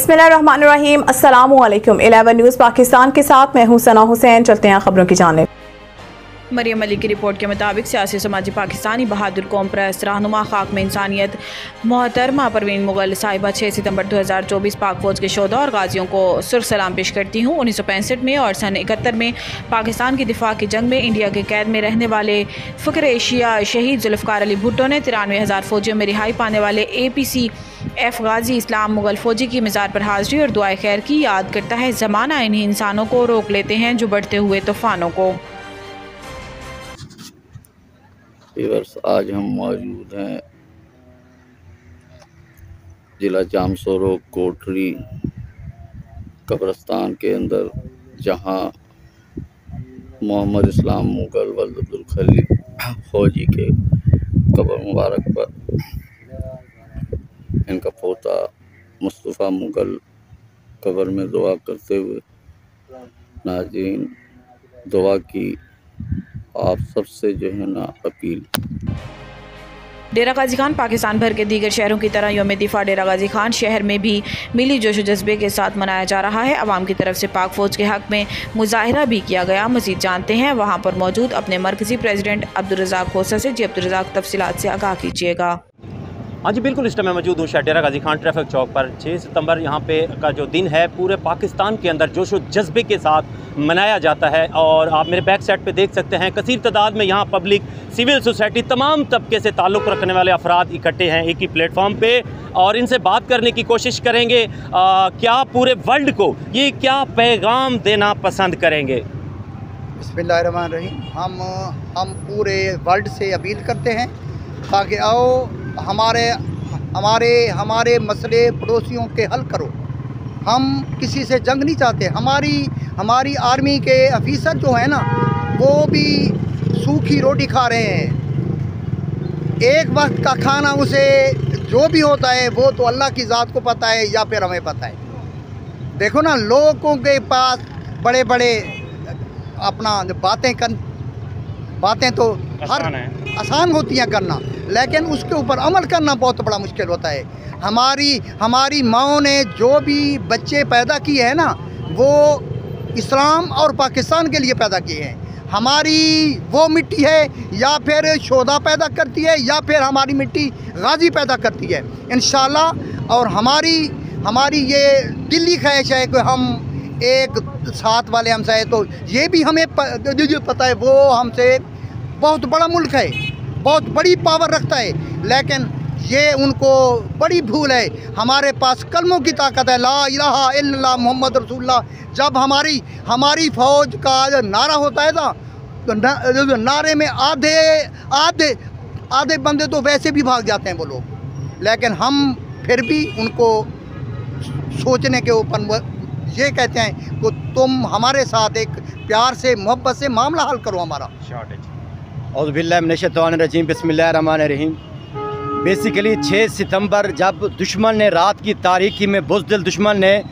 बिस्मिल्लाहिर्रहमानिर्रहीम। अस्सलामुअलैकुम। 11 न्यूज़ पाकिस्तान के साथ मैं हूं सना हुसैन। चलते हैं खबरों की जानिब। मरियम अली की रिपोर्ट के मुताबिक सियासी समाजी पाकिस्तानी बहादुर कौम परस्त रहनुमा खाक में इंसानियत मोहतरमा परवीन मुगल साहिबा 6 सितंबर 2024 पाक फौज के शोधा और गाजियों को सुर्ख सलाम पेश करती हूँ। 1965 में और सन 71 में पाकिस्तान की दिफा की जंग में इंडिया के कैद में रहने वाले फ़क्र एशिया शहीद जुल्फ़कार अली भुट्टो ने 93,000 फौजियों में रिहाई पाने वाले APC-F गाजी इस्लाम मुगल फौजी की मज़ार पर हाज़िरी और दुआए खैर की याद करता है। ज़माना इन्हीं इंसानों को रोक लेते हैं जो बढ़ते हुए तूफ़ानों को। आज हम मौजूद हैं जिला जामसोरो कोटरी कब्रस्तान के अंदर, जहां मोहम्मद इस्लाम मुगल वल्द अब्दुल खलील फौजी के कब्र मुबारक पर इनका पोता मुस्तफ़ा मुगल कब्र में दुआ करते हुए नाज़रीन दुआ की आप सबसे जो है ना अपील। डेरा गाजी खान पाकिस्तान भर के दीगर शहरों की तरह यौम दिफा डेरा गाजी खान शहर में भी मिली जोश व जज्बे के साथ मनाया जा रहा है। अवाम की तरफ से पाक फ़ौज के हक़ में मुजाहिरा भी किया गया। मज़ीद जानते हैं वहाँ पर मौजूद अपने मरकज़ी प्रेसिडेंट अब्दुर्रज़ाक खोसा से। जी अब्दुर्रज़ाक, तफसीलात से आगाह कीजिएगा। हाँ जी बिल्कुल, इस टाइम मैं मौजूद हूँ शाह डेरा गाजी खान ट्रैफिक चौक पर। 6 सितंबर यहाँ पे का जो दिन है पूरे पाकिस्तान के अंदर जोश व जज्बे के साथ मनाया जाता है। और आप मेरे बैक साइड पे देख सकते हैं कसीर तादाद में यहाँ पब्लिक, सिविल सोसाइटी, तमाम तबके से ताल्लुक़ रखने वाले अफराद इकट्ठे हैं एक ही प्लेटफॉर्म पे, और इनसे बात करने की कोशिश करेंगे क्या पूरे वर्ल्ड को ये क्या पैगाम देना पसंद करेंगे। बिस्मिल्लाहिर्रहमानिर्रहीम। हम पूरे वर्ल्ड से अपील करते हैं ताकि आओ हमारे मसले पड़ोसियों के हल करो। हम किसी से जंग नहीं चाहते। हमारी आर्मी के अफीसर जो है ना, वो भी सूखी रोटी खा रहे हैं। एक वक्त का खाना उसे जो भी होता है वो तो अल्लाह की ज़ात को पता है या फिर हमें पता है। देखो ना, लोगों के पास बड़े बड़े अपना बातें तो हर आसान होती हैं करना, लेकिन उसके ऊपर अमल करना बहुत बड़ा मुश्किल होता है। हमारी माओं ने जो भी बच्चे पैदा किए हैं ना, वो इस्लाम और पाकिस्तान के लिए पैदा किए हैं। हमारी वो मिट्टी है या फिर शोधा पैदा करती है या फिर हमारी मिट्टी गाजी पैदा करती है इंशाअल्लाह। और हमारी ये दिल्ली ख्वाहिश है कि हम एक साथ वाले हमसे है, तो ये भी हमें पता है वो हमसे बहुत बड़ा मुल्क है, बहुत बड़ी पावर रखता है, लेकिन ये उनको बड़ी भूल है। हमारे पास कलमों की ताकत है, ला इलाहा इल्लल्लाह मुहम्मद रसूलुल्लाह। जब हमारी फ़ौज का नारा होता है ना, तो नारे में आधे बंदे तो वैसे भी भाग जाते हैं वो लोग, लेकिन हम फिर भी उनको सोचने के ऊपर ये कहते हैं कि तुम हमारे साथ एक प्यार से मोहब्बत से मामला हल करो हमारा। औज़ु बिल्लाहि मिनश शैतानिर रजीम, बिस्मिल्लाहिर रहमानिर रहीम। बेसिकली 6 सितंबर जब दुश्मन ने, रात की तारीकी में बुज़दिल दुश्मन ने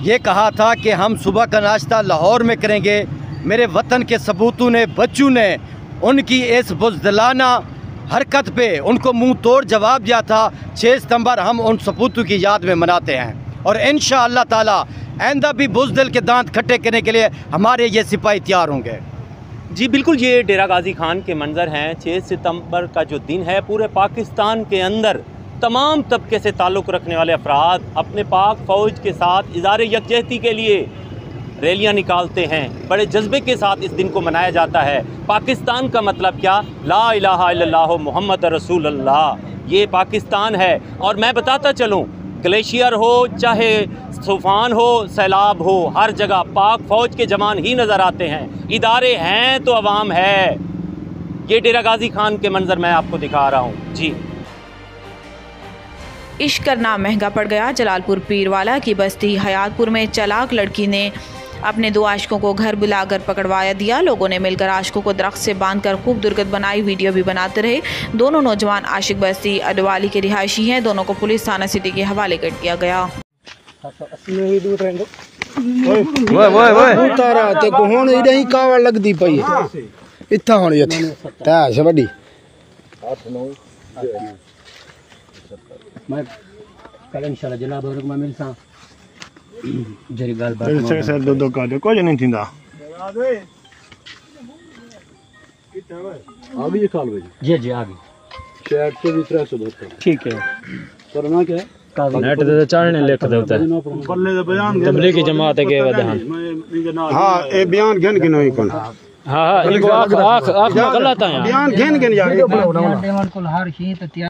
ये कहा था कि हम सुबह का नाश्ता लाहौर में करेंगे, मेरे वतन के सबूतों ने, बच्चों ने उनकी इस बुज़दिलाना हरकत पे उनको मुंह तोड़ जवाब दिया था। 6 सितंबर हम उन सबूतों की याद में मनाते हैं और इंशाअल्लाह ताला आइंदा भी बुज़दिल के दांत खट्टे करने के लिए हमारे ये सिपाही तैयार होंगे। जी बिल्कुल, ये डेरा गाजी खान के मंज़र हैं। 6 सितंबर का जो दिन है पूरे पाकिस्तान के अंदर तमाम तबके से ताल्लुक़ रखने वाले अफराद अपने पाक फ़ौज के साथ इज़हारे यकजहती के लिए रैलियां निकालते हैं। बड़े जज्बे के साथ इस दिन को मनाया जाता है। पाकिस्तान का मतलब क्या? ला इलाहा इल्लल्लाह मुहम्मद रसूलुल्लाह, ये पाकिस्तान है। और मैं बताता चलूँ, ग्लेशियर हो चाहे तूफ़ान हो, सैलाब हो, हर जगह पाक फ़ौज के जवान ही नज़र आते हैं। इदारे हैं तो अवाम है। ये डेरा गाजी खान के मंजर मैं आपको दिखा रहा हूँ। जी, इश्क करना महंगा पड़ गया। जलालपुर पीरवाला की बस्ती हयातपुर में चलाक लड़की ने अपने 2 आशिकों को घर बुलाकर पकड़वाया दिया। लोगों ने मिलकर आशिकों को दरख्त से बांधकर खूब दुर्गत बनाई, वीडियो भी बनाते रहे। दोनों नौजवान आशिक बस्ती अडवाली के रिहायशी हैं। दोनों को पुलिस थाना सिटी के हवाले कर दिया गया। मैं कल इंशाल्लाह जनाब और मैं मिलता जरी गल सर दो कर कुछ नहीं थींदा आ गई कॉल जी जी आ गई शहर से भी 372 ठीक है करना क्या है नेट ते चढ़ने लिख देता है बल्ले दा बयान तबलीगी जमात के वदहान हां ए बयान घन के नहीं कोन हां हां इनको आख में गलत है बयान घन यार हर चीज तैयार।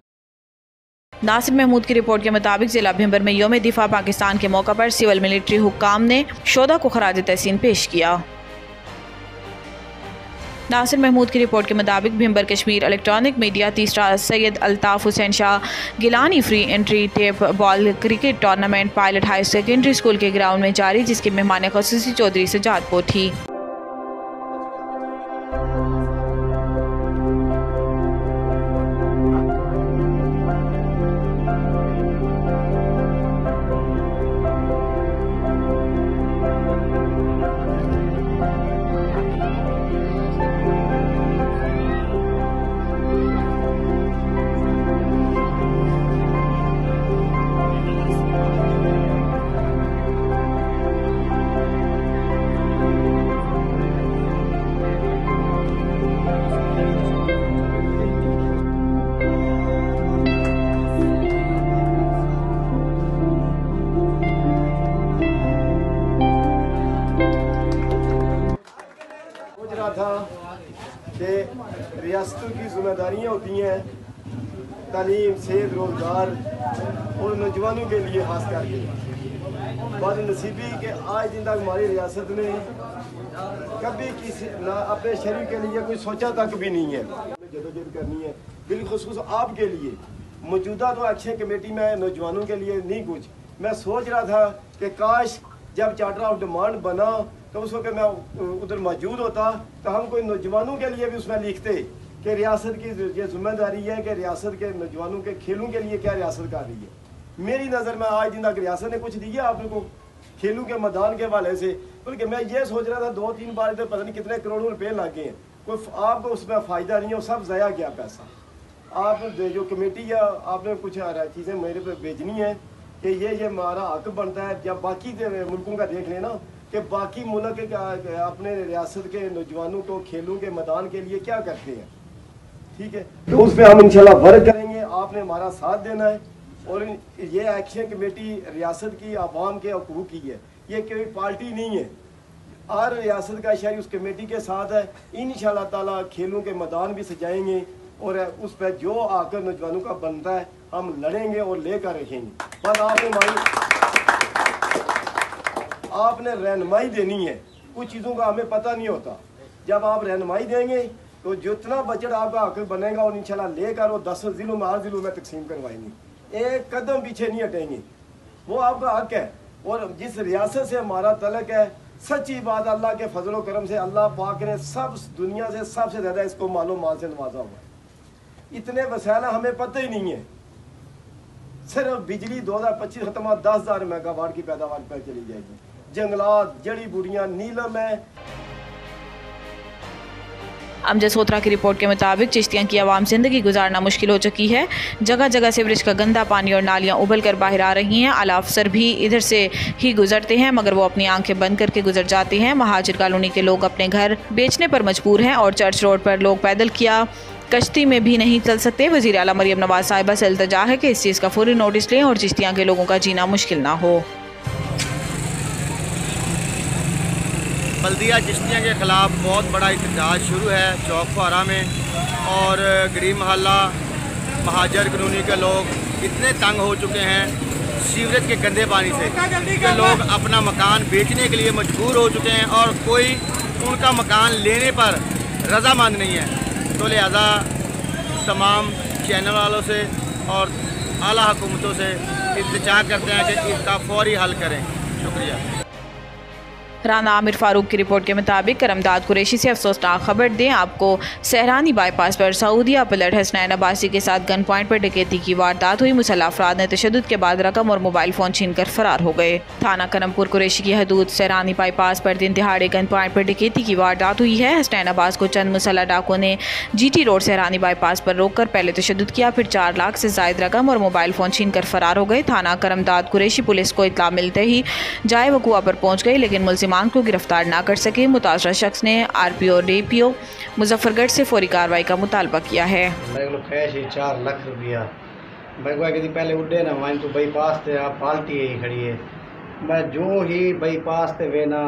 नासिर महमूद की रिपोर्ट के मुताबिक जिला भिंबर में योम दिफा पाकिस्तान के मौका पर सिविल मिलिट्री हुक्काम ने शोधा को खराज तहसीन पेश किया। नासिर महमूद की रिपोर्ट के मुताबिक भिंबर कश्मीर इलेक्ट्रॉनिक मीडिया तीसरा Syed Altaf Hussain Shah Gilani free entry tape ball cricket tournament Pilot High Secondary School के ग्राउंड में जारी, जिसके मेहमान ख़ुसूसी चौधरी सजादपुर थी। था कि रियासतों की जिम्मेदारियाँ होती हैं तालीम, सेहत, रोज़गार और नौजवानों के लिए खास करके। बदनसीबी के आज दिन तक हमारी रियासत ने कभी किसी ना अपने शरीर के लिए कोई सोचा तक भी नहीं है। जदोजहद करनी है बिलखुसूस आपके लिए। मौजूदा तो एक्शन कमेटी में नौजवानों के लिए नहीं कुछ। मैं सोच रहा था कि काश जब चार्टर ऑफ डिमांड बना तो उस वक्त मैं उधर मौजूद होता तो हम कोई नौजवानों के लिए भी उसमें लिखते कि रियासत की ये जिम्मेदारी है कि रियासत के नौजवानों के खेलों के लिए क्या रियासत कर रही है। मेरी नज़र में आज दिन तक रियासत ने कुछ दिया आप लोग को खेलों के मैदान के हवाले से, बल्कि मैं ये सोच रहा था 2-3 बार तो पता नहीं कितने करोड़ों रुपए लगे हैं, कोई आपको उसमें फ़ायदा नहीं है, सब ज़ाया गया पैसा। आप जो कमेटी है आपने कुछ चीज़ें मेरे पे भेजनी है कि ये हमारा हक बनता है। जब बाकी मुल्कों का देख लेना कि बाकी मुल्क अपने रियासत के नौजवानों को खेलों के मैदान के लिए क्या करते हैं, ठीक है, तो उस पर हम इंशाल्लाह वर्क करेंगे। आपने हमारा साथ देना है और ये एक्शन कमेटी रियासत की आवाम के हकूक़ की है, ये कोई पार्टी नहीं है। हर रियासत का शहरी उस कमेटी के साथ है। इंशाल्लाह ताला खेलों के मैदान भी सजाएंगे और उस पर जो आकर नौजवानों का बनता है हम लड़ेंगे और लेकर रहेंगे। बस आपने रहनुमाई देनी है। कुछ चीज़ों का हमें पता नहीं होता, जब आप रहनुमाई देंगे तो जितना बजट आपका हक बनेगा और इंशाल्लाह लेकर वो 10 जिलों में 8 जिलों में तकसीम करवाएंगे। एक कदम पीछे नहीं हटेंगे, वो आपका हक है। और जिस रियासत से हमारा तलक है, सच्ची बात अल्लाह के फजल करम से अल्लाह पाक ने सब दुनिया से सबसे ज़्यादा इसको मालो माल से नवाजा हुआ है। इतने वसाइल हमें पता ही नहीं है। सिर्फ बिजली 2025 खत्म 10,000 मेगावाट की पैदावार पर चली जाएगी। जंगलात, जड़ी बूटियाँ, नीलम है। अमजद सोत्रा की रिपोर्ट के मुताबिक चिश्तियाँ की आवाम जिंदगी गुजारना मुश्किल हो चुकी है। जगह जगह सीवरेज का गंदा पानी और नालियाँ उबल कर बाहर आ रही हैं। आला अफसर भी इधर से ही गुजरते हैं मगर वो अपनी आंखें बंद करके गुजर जाते हैं। महाजिर कॉलोनी के लोग अपने घर बेचने पर मजबूर हैं और चर्च रोड पर लोग पैदल किया कश्ती में भी नहीं चल सकते। वज़ीर आला मरियम नवाज साहिबा से इल्तिजा है कि इस चीज़ का फौरी नोटिस लें और चिश्तियाँ के लोगों का जीना मुश्किल ना हो। बल्दिया चिश्तियाँ के ख़िलाफ़ बहुत बड़ा एहतजाज शुरू है चौक फुहारा में। और गरीब महल्ला महाजर कॉलोनी के लोग इतने तंग हो चुके हैं सीवरेज के गंदे पानी से कि लोग अपना मकान बेचने के लिए मजबूर हो चुके हैं और कोई उनका मकान लेने पर रजामंद नहीं है। तो लिहाजा तमाम चैनल वालों से और आला हुकूमतों से इल्तिजा करते हैं कि इसका फौरी हल करें। शुक्रिया। राना आमिर फारूक की रिपोर्ट के मुताबिक करमदाद कुरैशी से अफसोसनाक खबर दें आपको। सहरानी बाईपास पर सऊदिया पलट हसनैन अब्बासी के साथ गन पॉइंट पर डकैती की वारदात हुई। मुसल्लह अफराद ने तशद्दुद के बाद रकम और मोबाइल फ़ोन छीन कर फरार हो गए। थाना करमपुर कुरैशी की हदूद सहरानी बाईपास पर दिन दिहाड़े गन पॉइंट पर डकैती की वारदात हुई है। हसनैन अब्बास को चंद मुसल्लह डाकुओं ने GT रोड सहरानी बाईपास पर रोककर पहले तशद्दुद किया, फिर 4 लाख से ज़ायद रकम और मोबाइल फ़ोन छीन कर फरार हो गए। थाना करमदाद कुरैशी पुलिस को इत्तला मिलते ही जाए वक़ुआ पर पहुँच गई, लेकिन मुल्ज़िमान को गिरफ्तार ना कर सके। मुतासरा शख्स ने RPO DPO मुजफ्फरगढ़ से फौरी कार्रवाई का मुतालबा किया है। 4 लाख रुपया पहले उड़े ना वहीं तो बाईपास से आप पाल्टी ही खड़ी है। मैं जो ही बाईपास से वे ना